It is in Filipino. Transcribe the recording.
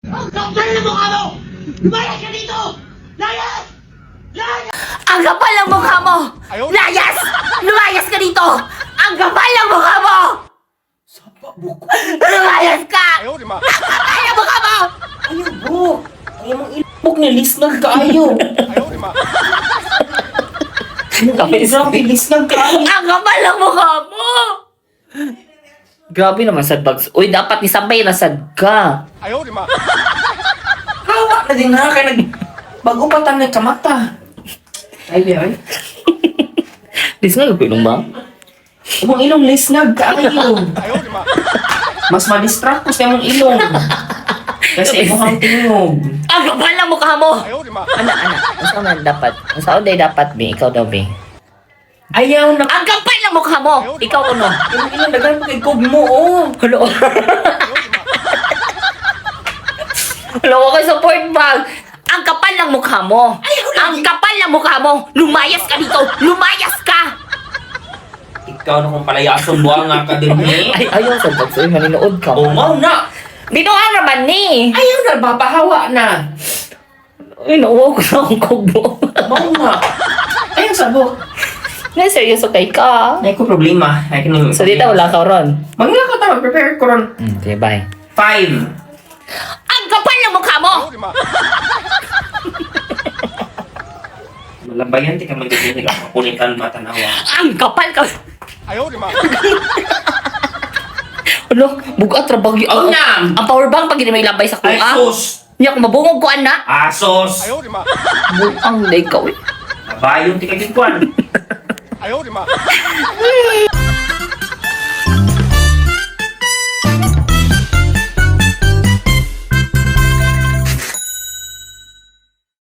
Ang kapal ng mukha mo! Lumayas ka dito! Layas! Layas! Ang kapal ng mukha mo! Layas! Lumayas ka dito! Ang kapal ng mukha mo! Lumayas ka! Ang kapal ng mukha mo! Ayaw, bro. Ayaw mong ilbog na lisnag ka, ayaw. Grabe, lisnag ka, ayaw. Ang kapal ng mukha mo! Grabe naman sad bags. Uy, dapat nisabay na sad ka. Hawa na din ha, kaya bago pa tayo nagkamata. Ay, ay. Lisnag ko ilong ba? Mong ilong lisnag ka, ayaw. Mas ma-distract ko sa mong ilong. Kasi mukhang tingog. Ang kapal ng mukha mo! Ana. Ang saan man dapat? Ang saan day dapat, Bi? Ikaw daw, Bi. Ayaw na. Ang kapal ng mukha mo! Ikaw kuno. Yung ilong, dagan mo kay kog mo, oh. Hello? Hello, okay, support bag. Ang kapal ng mukha mo. Ang kapal ng mukha mo. Lumayas ka dito. Lumayas ka. Ikaw na kung palayason buwang nga ka din, eh. Ay, ayaw sa bag. Uy, maninood ka. Umaw na. Binuang naman ni. Ayaw na, babahawa na. Uy, nauwaw ko na akong kubo. Umaw na. Ayaw sabok. Na, seryoso kay ka. Ay ko problema. Ay ko So, dito wala ka ron. Manglakaw tayo, prepare ko ron. Okay, bye. 5. Ang kapal ng mukha mo! Malabayan, di ka magdidinig ako. Kunitan matanawa. Ang kapal ka! Ano? Bugat rabagi. Oh, na! Ang power bank pag hindi may labay sa Ay, kuha. sus! Hindi ako mabungog ko, anak. Asos! Buang day ka, eh. Nabayon, di ka gitkuan.